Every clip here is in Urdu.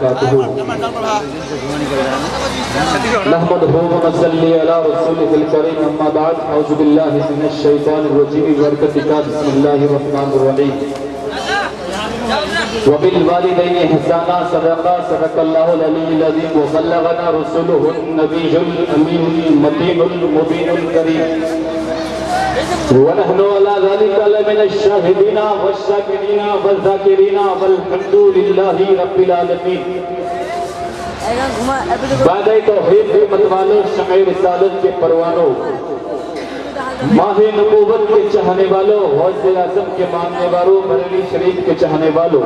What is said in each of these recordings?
وبركاته نحمده ونصلي على رسوله الكريم أما بعد أعوذ بالله من الشيطان الرجيم بركتك بسم الله الرحمن الرحيم وبالوالدين إحسانا صدق الله العلي العظيم وبلغنا رسوله النبي الأمين المتين المبين الكريم ونحن على ذلك لمن الشاهدين والشاكرين والذاكرين والحمد لله رب العالمين بعد توحید کے متوالوں شمع رسالت کے پروانوں ماہ نبوت کے چاہنے والوں غوث اعظم کے ماننے والوں بریلی شریف کے چاہنے والوں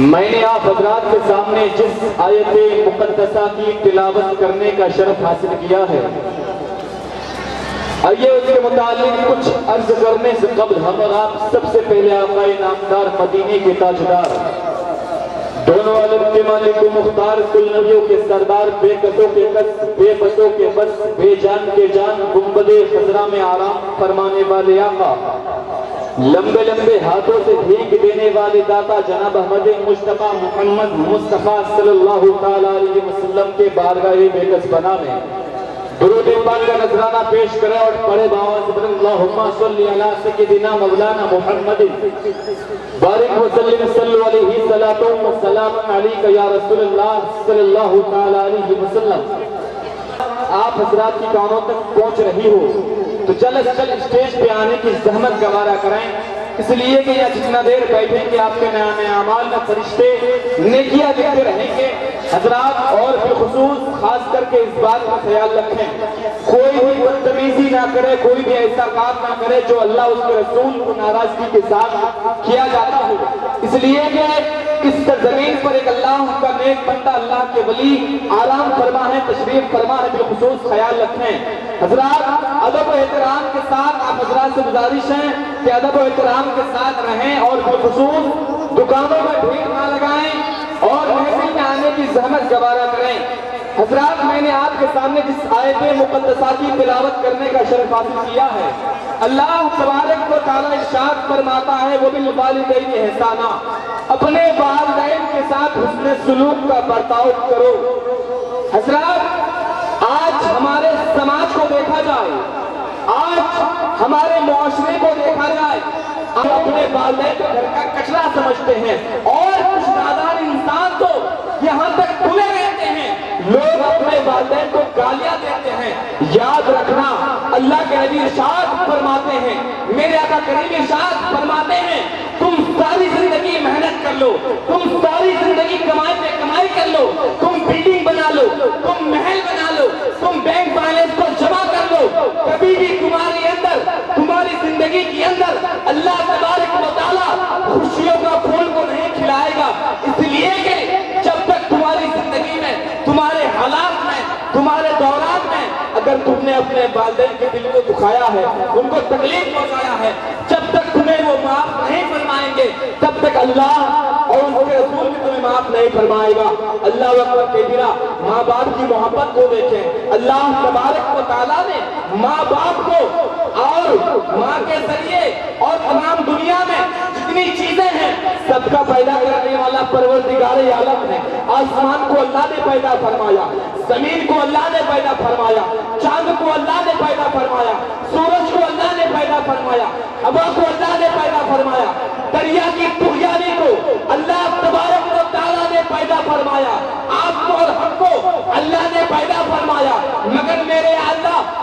میں نے آپ حضرات کے سامنے جس آیت مقدسہ کی تلاوت کرنے کا شرف حاصل کیا ہے آئیے اس کے متعلق کچھ عرض کرنے سے قبل ہم اور آپ سب سے پہلے آقا نامدار مدینے کے تاجدار دونوں عالم کے مالک و مختار کل نبیوں کے سردار بے قصوں کے قص بے بسوں کے بس بے جان کے جان گنبد خضرا میں آرام فرمانے والے آقا لمبے لمبے ہاتھوں سے بھیگ دینے والے داتا جناب احمد مصطفیٰ محمد مصطفیٰ صلی اللہ علیہ وسلم کے بارگاہ بے قص بنا میں درود پاک کا نذرانہ پیش کریں اور پڑھے باواز بلند اللہم صلی علی سیدنا مولانا محمد بارک وسلم صلی علیہ السلام علیکہ یا رسول اللہ صلی اللہ علیہ وسلم آپ حضرات کی کانوں تک پہنچ رہی ہو تو جلد اسٹیج پہ آنے کی زحمت گوارا کریں اس لیے کہ یہ جتنا دیر بیٹھیں کہ آپ کے نئے اعمال میں فرشتے نیکیاں لکھتے رہیں گے حضرات اور بالخصوص خاص کر کے اس بات کا خیال رکھیں کوئی بھی بدتمیزی نہ کرے کوئی بھی ایسا کام نہ کرے جو اللہ اس کے رسول کو ناراضگی کے ساتھ کیا جاتا ہو اس لیے کہ اس زمین پر ایک اللہ کا نیک بندہ اللہ کے ولی آرام فرما ہے تشریف فرما ہے بالخصوص خیال رکھیں حضرات ادب و احترام کے ساتھ آپ حضرات سے گزارش ہے کہ ادب و احترام کے ساتھ رہیں اور بالخصوص دکانوں میں بھیڑ نہ لگائیں اور محفل میں آنے کی زحمت گوارا کریں حضرات میں نے آپ کے سامنے جس آیت مقدسہ کی تلاوت کرنے کا شرف حاصل کیا ہے اللہ تبارک و تعالی ارشاد فرماتا ہے وبالوالدین احسانا اپنے والدین کے ساتھ حسن سلوک کا برتاؤ کرو حضرات آج ہمارے سماج کو دیکھا جائے آج ہمارے معاشرے کو دیکھا جائے ہم اپنے والدین کو گھر کا کچرا سمجھتے ہیں اور کچھ نادان انسان تو یہاں تک کھلے رہتے ہیں لوگ اپنے والدین کو گالیاں دیتے ہیں یاد رکھنا اللہ کے نبی ارشاد فرماتے ہیں میرے آقا کریم ارشاد فرماتے ہیں تم ساری زندگی محنت کر لو تم ساری زندگی کمائی پہ کمائی کر لو تم بلڈنگ بنا لو تم محل بنا لو تم بینک بیلنس کو جمع کر لو کبھی بھی تمہاری زندگی کے اندر اللہ تبارک و تعالیٰ خوشیوں کا پھول کو نہیں کھلائے گا اس لیے کہ جب تک تمہاری زندگی میں تمہارے حالات میں تمہارے دوران میں اگر تم نے اپنے والدین کے دل کو دکھایا ہے ان کو تکلیف پہنچایا ہے جب تک تمہیں وہ معاف نہیں فرمائیں گے تب تک اللہ اور ان کے رسول بھی تمہیں معاف نہیں فرمائے گا اللہ اکبر کبیرہ ماں باپ کی محبت کو دیکھیں اللہ تبارک و تعالیٰ نے ماں باپ کو اور ماں کے ذریعے اور تمام دنیا میں جتنی چیزیں ہیں سب کا پیدا کرنے والا پروردگار عالم ہے آسمان کو اللہ نے پیدا فرمایا زمین کو اللہ نے پیدا فرمایا چاند کو اللہ نے پیدا فرمایا سورج کو اللہ نے پیدا فرمایا ہوا کو اللہ نے پیدا فرمایا دریا کی طغیانی کو اللہ تبارک و تعالیٰ نے پیدا فرمایا آپ کو اور ہم کو اللہ نے پیدا فرمایا مگر میرے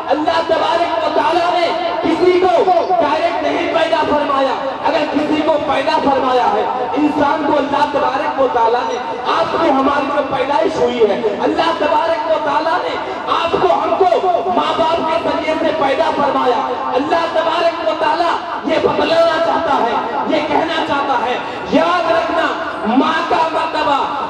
اللہ تبارک و تعالیٰ نے کسی کو ڈائریکٹ نہیں پیدا فرمایا اگر کسی کو پیدا فرمایا ہے انسان کو اللہ تبارک و تعالیٰ نے آپ کو ہماری جو پیدائش ہوئی ہے اللہ تبارک و تعالیٰ نے آپ کو ہم کو ماں باپ کے ذریعے سے پیدا فرمایا اللہ تبارک و تعالیٰ یہ بتلانا چاہتا ہے یہ کہنا چاہتا ہے یاد رکھنا ماں کا مرتبہ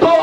2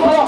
100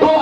2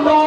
9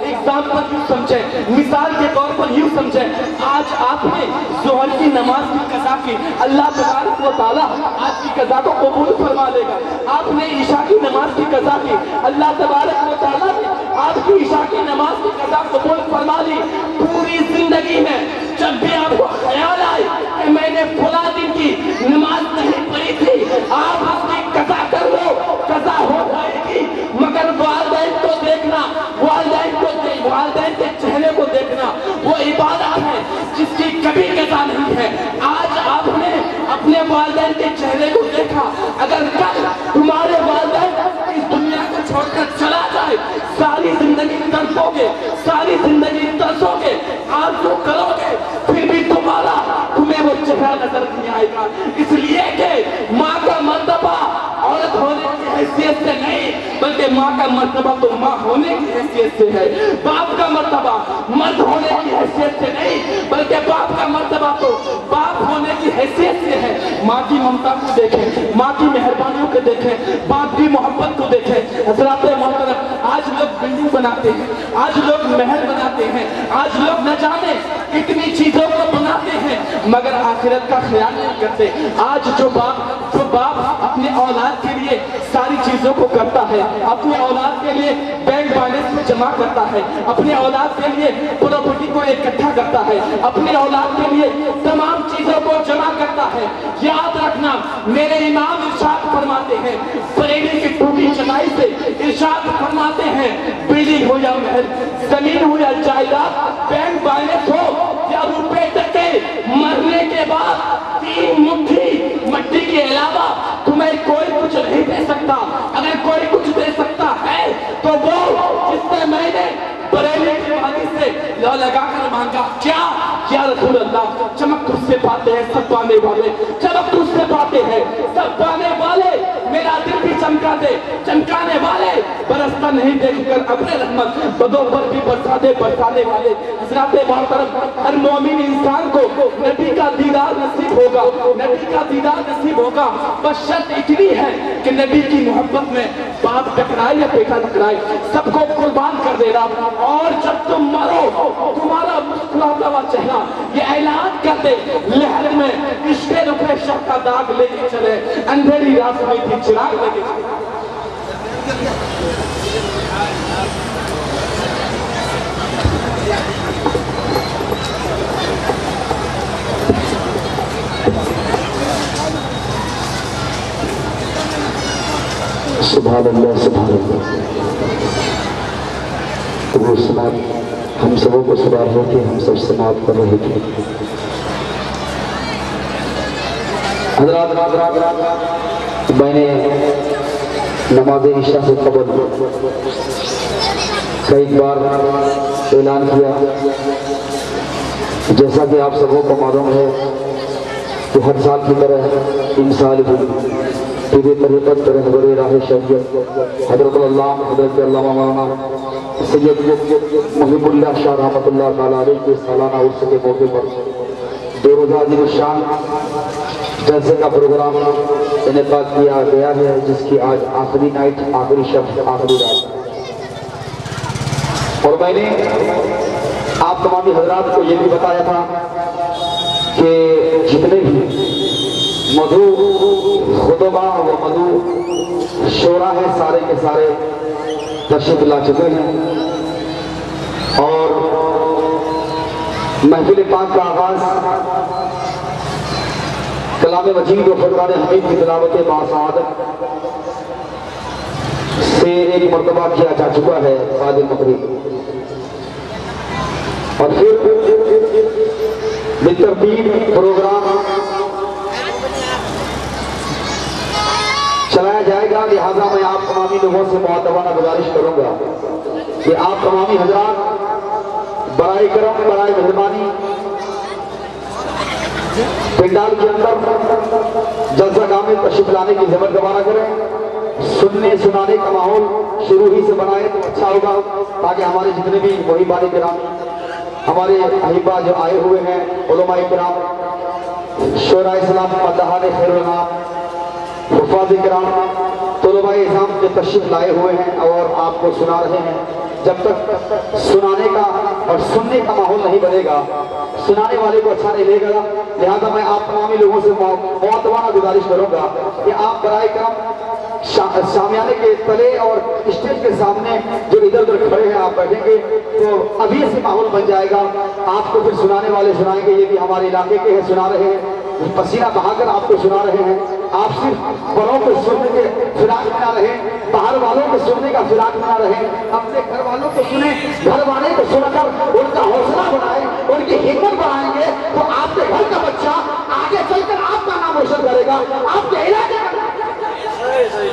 ایگزامپل یوں سمجھیں, مثال کے طور پر یوں سمجھیں, آج آپ نے ظہر کی نماز کی قضا کی, اللہ تبارک و تعالیٰ آپ کی قضا کو قبول فرما لے گا. آپ نے عشاء کی نماز کی قضا کی, اللہ تبارک و تعالیٰ نے آپ کی عشاء کی نماز کی قضا قبول فرما لی. پوری زندگی میں جب بھی آپ کو خیال آئے کہ میں نے فلاں دن کی نماز نہیں پڑھی تھی, آپ اس کی قضا کر لو, قضا ہو جائے گی. مگر والدین کو دیکھنا, والدین کے چہرے کو دیکھنا وہ عبادت ہے جس کی کبھی قضا نہیں ہے. آج آپ نے اپنے والدین کے چہرے کو دیکھا, اگر کل تمہارے والدین اس دنیا کو چھوڑ کر چلا جائے, ساری زندگی تڑپو گے, ساری زندگی ترسو گے, آرزو کرو گے, پھر بھی تمہیں وہ چہرہ نظر نہیں آئے گا. اس لیے کہ ماں کا مرتبہ عورت ہونے کی حیثیت سے نہیں, بلکہ ماں کا مرتبہ تو ماں ہونے کی حیثیت سے ہے. باپ کا مرتبہ مرد ہونے کی حیثیت سے نہیں, بلکہ باپ کا مرتبہ تو باپ ہونے کی حیثیت سے ہے. ماں کی ممتا کو دیکھیں, ماں کی مہربانیوں کو دیکھیں, باپ کی محبت کو دیکھیں. حضرات محترم, آج لوگ بلڈنگ بناتے ہیں, آج لوگ محل بناتے ہیں, آج لوگ نہ جانے اتنی چیزوں کو بناتے ہیں, مگر آخرت کا خیال نہیں کرتے. آج جو باپ اپنے اولاد کے لیے ساری چیزوں کو کرتا ہے, اپنے اولاد کے لیے بینک بیلنس میں جمع کرتا ہے, اپنے اولاد کے لیے پراپرٹی کو اکٹھا کرتا ہے, اپنے اولاد کے لیے تمام چیزوں کو جمع کرتا ہے. یاد رکھنا, میرے امام ارشاد فرماتے ہیں, بریلی کی ٹوٹی چٹائی سے ارشاد فرماتے ہیں, بلڈنگ ہو یا محل, زمین ہو یا جائیداد, بینک بیلنس ہو یا روپے ٹکے, مرنے کے بعد 3 مٹھی مٹی کے علاوہ تمہیں کوئی کچھ نہیں دے سکتا. اگر کوئی کچھ دے سکتا ہے تو وہ جس سے میں نے بریلی کی وادی سے لو لگا کر مانگا, کیا یا رسول اللہ, چمک تجھ سے پاتے ہیں سب پانے والے, چمک تجھ سے پاتے ہیں سب پانے والے, میرا دل بھی چمکا دے چمکانے والے, برستا نہیں دیکھ کر ابر رحمت, بدوں پر بھی برساتے برسانے والے. حضرات محترم, ہر مومن انسان کو نبی کا دیدار نصیب ہوگا, نبی کا دیدار نصیب ہوگا, بس شرط اتنی ہے کہ نبی کی محبت میں باپ ٹکرائے یا بیٹا ٹکرائے, سب کو قربان کر دینا. اور جب تم مرو, تمہارا مسکراتا ہوا چہرہ یہ اعلان کر دے, لہر میں عشق رخ شب کا داغ لے کے چلے, اندھیری رات میں تھی چراغ لے کے چلے. سبحان اللہ سبحان اللہ. تو وہ سماعت ہم سبوں کو سنا رہے تھے, ہم سب سماعت کر رہے تھے. حضرات, میں نے نماز عشاء سے قبل کئی بار اعلان کیا, جیسا کہ آپ سبوں کو معلوم ہے کہ ہر سال کی طرح ان سال بھی طریقت طریقت رہبر راہ شریعت حضرت اللہ حضرت علامہ مولانا سید محب اللہ شاہ رحمۃ اللہ تعالیٰ علیہ کے سالانہ عرس کے موقع پر 2 روزہ عظیم الشان جلسے کا پروگرام انعقاد کیا گیا ہے, جس کی آج آخری نائٹ, آخری شب, آخری رات. اور میں نے آپ تمامی حضرات کو یہ بھی بتایا تھا کہ جتنے بھی مدعو خطبہ و مدعو شورا ہیں سارے کے سارے تشریف لا چکے ہیں, اور محفل پاک کا آغاز کلام مجید و فرقان حمید کی تلاوت باسعادت سے ایک مرتبہ کیا جا چکا ہے بعد المغرب, اور پھر بالترتیب پروگرام چلایا جائے گا. لہذا میں آپ تمامی لوگوں سے معتبانہ گزارش کروں گا کہ آپ تمامی حضرات برائے کرم, برائے مہربانی پنڈال کے اندر جلسہ گاہ میں تشریف لانے کی زحمت گوارا کریں. سننے سنانے کا ماحول شروع ہی سے بنائے تو اچھا ہوگا, تاکہ ہمارے جتنے بھی محبان کرام, ہمارے احبا جو آئے ہوئے ہیں, علماء کرام, شعراء اسلام, مداحان خیر الانام, حفاظ کرام, طلباء اعظام جو تشریف لائے ہوئے ہیں اور آپ کو سنا رہے ہیں, جب تک سنانے کا اور سننے کا ماحول نہیں بنے گا سنانے والے کو اچھا نہیں لگے گا. لہذا میں آپ تمام لوگوں سے معتبرانہ گزارش کروں گا کہ آپ برائے کرم شامیانے کے تلے اور اسٹیج کے سامنے جو ادھر ادھر کھڑے ہیں آپ بیٹھیں گے تو ابھی سے ماحول بن جائے گا. آپ کو پھر سنانے والے سنائیں گے, یہ بھی ہمارے علاقے کے ہیں, سنا رہے ہیں, پسینہ بہا کر آپ کو سنا رہے ہیں. آپ صرف بڑوں کو سننے کے فراق میں نہ رہیں, باہر والوں کو سننے کا فراق میں نہ رہیں, اپنے گھر والوں کو سنیں, گھر والے کو سن کر ان کا حوصلہ بڑھائیں, ان کی ہمت بڑھائیں گے تو آپ کے گھر کا بچہ آگے چل کر آپ کا نام روشن کرے گا, آپ کے علاقے کا.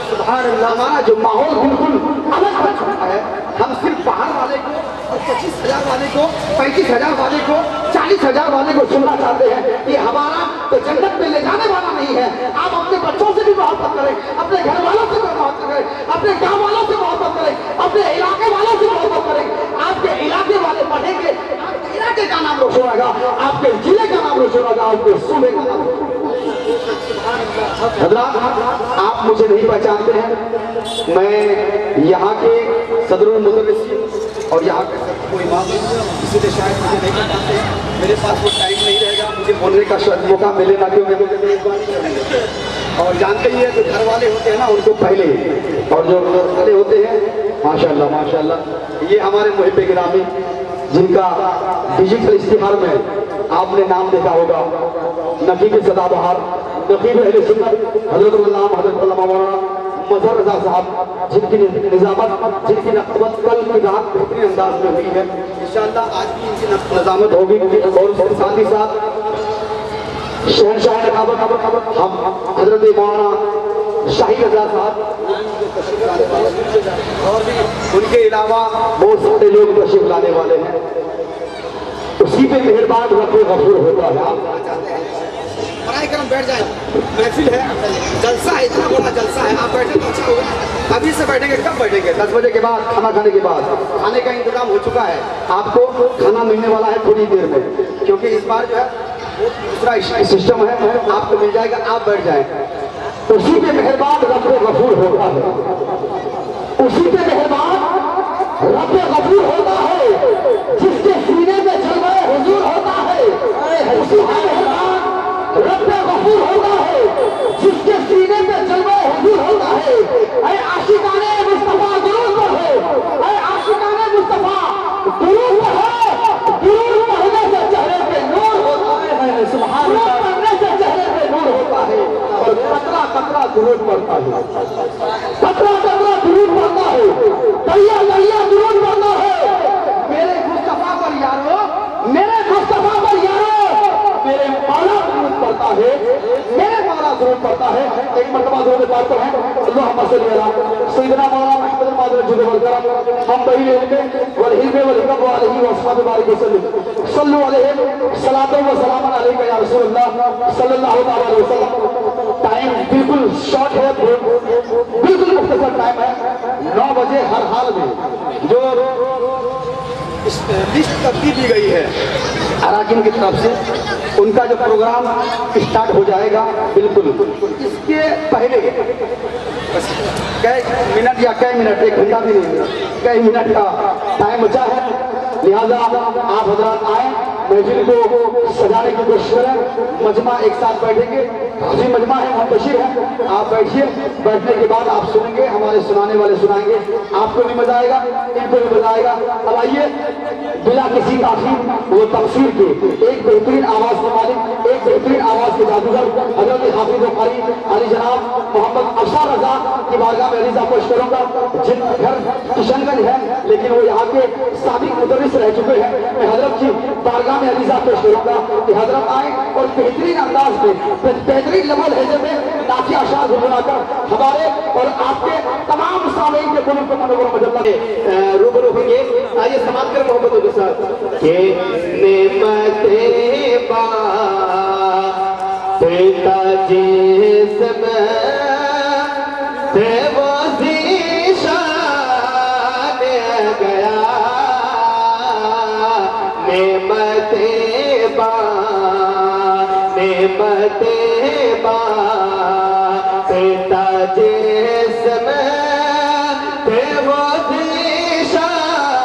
سبحان اللہ, ہمارا جو ماحول بالکل الگ ہو چکا ہے. ہم صرف باہر والے کو 25,000 والے کو 35,000 والے کو 40,000 والے کو سننا چاہتے ہیں. یہ ہمارا تو جنت میں لے جانے والا نہیں ہے. آپ اپنے بچوں سے بھی محبت کریں, اپنے گھر والوں سے محبت کریں, اپنے گاؤں والوں سے محبت کریں, اپنے علاقے والوں سے محبت کریں. آپ کے علاقے والے پڑھیں گے, آپ کے علاقے کا نام روشن ہوگا, آپ کے ضلع کا نام روشن ہوگا, آپ کے صوبے کا نام روشن ہوگا. حضرات, آپ مجھے نہیں پہچانتے ہیں, میں یہاں کے صدر المدرسین اور یہاں کے کوئی امام ہوں, اسی لیے شاید مجھے نہیں پہچانتے ہیں. میرے پاس وہ ٹائم نہیں رہے گا مجھے بولنے کا شاید موقع ملے نہ کہ اور جانتے ہی ہیں جو گھر والے ہوتے ہیں نا ان کو پہلے, اور جو والے ہوتے ہیں ماشاءاللہ ماشاءاللہ یہ ہمارے محب گرامی جن کا ڈیجیٹل اشتہار میں آپ نے نام دیکھا ہوگا, نقیب سدا بہار, نقیب اہل سنت حضرت اللہ حضرت علامہ مولانا مظہر رضا صاحب, جن کی نظامت جن کی نقبت کل کی رات بہترین انداز میں ہوئی ہے. انشاءاللہ آج بھی ان کی نظامت ہوگی. اور ساتھ ہی ساتھ شہنشاہ نقابت ہم حضرت مولانا شاہی رضا صاحب, اور بھی ان کے علاوہ بہت سارے لوگ تشریف لانے والے ہیں. اسی پہ مہربان رب غفور ہوتا ہے. برائے کرم بیٹھ جائیں, محفل ہے, جلسہ ہے, اتنا بڑا جلسہ ہے, آپ بیٹھیں تو اچھا ہوگا. ابھی سے بیٹھیں گے, کب بیٹھیں گے؟ 10 بجے کے بعد, کھانا کھانے کے بعد. کھانے کا انتظام ہو چکا ہے, آپ کو کھانا ملنے والا ہے تھوڑی دیر میں, کیونکہ اس بار جو ہے دوسرا سسٹم ہے, آپ کو مل جائے گا, آپ بیٹھ جائیں. اسی پہ مہربان رب غفور ہوتا ہے, اسی پہ مہربان رب غفور ہوتا ہے, جس کے سینے میں جلوہ حضور ہوتا ہے. اسی پہ مہربان رب غفور ہوتا ہے, جس کے سینے میں جلوہ حضور ہوتا ہے. اے عاشقان مصطفیٰ درود پڑھو, اے عاشقان مصطفیٰ درود پڑھو. درود پڑھنے سے چہرے پہ نور ہوتا ہے, سبحان اللہ, پڑھنے سے چہرے پہ نور ہوتا ہے. اور قطرہ قطرہ درود پڑھتا ہے, قطرہ قطرہ درود پڑھتا ہے, دریا دریا درود پڑھتا ہے. میرے مصطفیٰ پر یارو, میرے مصطفیٰ پر یارو, میرے مولا درود پڑھتا ہے, میرے مولا درود پڑھتا ہے. ایک مرتبہ درود پڑھتے ہیں, اللہم صلی علی سیدنا مولانا محمد المعظم جل والکرم ہم بہی علم والحلم والحکم وعلیہ واصحاب بارک وسلم صلو علیہ صلاۃ و سلام علیک یا رسول اللہ صلی اللہ علیہ وسلم. ٹائم بالکل شارٹ ہے, بالکل مختصر ٹائم ہے. 9 بجے ہر حال میں جو لسٹ ترتیب دی گئی ہے اراکین کی طرف سے, ان کا جو پروگرام اسٹارٹ ہو جائے گا بالکل اس کے پہلے کئی منٹ یا کئی منٹ, 1 گھنٹہ بھی نہیں, کئی منٹ کا ٹائم بچا ہے. لہذا آپ حضرات آئیں, محفل کو سجانے کی کوشش کریں. مجمع ایک ساتھ بیٹھیں گے, اسی مجمع ہے, منتشر ہے, آپ بیٹھیے. بیٹھنے کے بعد آپ سنیں گے, ہمارے سنانے والے سنائیں گے, آپ کو بھی مزہ آئے گا, ان کو بھی مزہ آئے گا. اب آئیے بلا کسی تاخیر وہ تفسیر کے ایک بہترین آواز کے مالک, ایک بہترین آواز کے جادوگر حضرت حافظ قاری علی جناب محمد افسر رضا کی بارگاہ میں عریضہ پیش کروں گا, جن گھر کشن گنج ہے لیکن وہ یہاں کے سابق مدرس رہ چکے ہیں. میں حضرت کی بارگاہ میں عریضہ پیش کروں گا کہ حضرت آئیں اور بہترین انداز میں, بہترین لمحہ لہجے میں نعتیہ اشعار گنگنا کر ہمارے اور آپ کے تمام سامعین کے قلوب کو منور مجلہ کے روبرو ہوں گے. آئیے سماعت کریں محبتوں کے ساتھ. کہ نعمت با پیتا جسم تے وہ ذیشان گیا, نعمت با پیتا جسم تے وہ ذیشان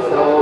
100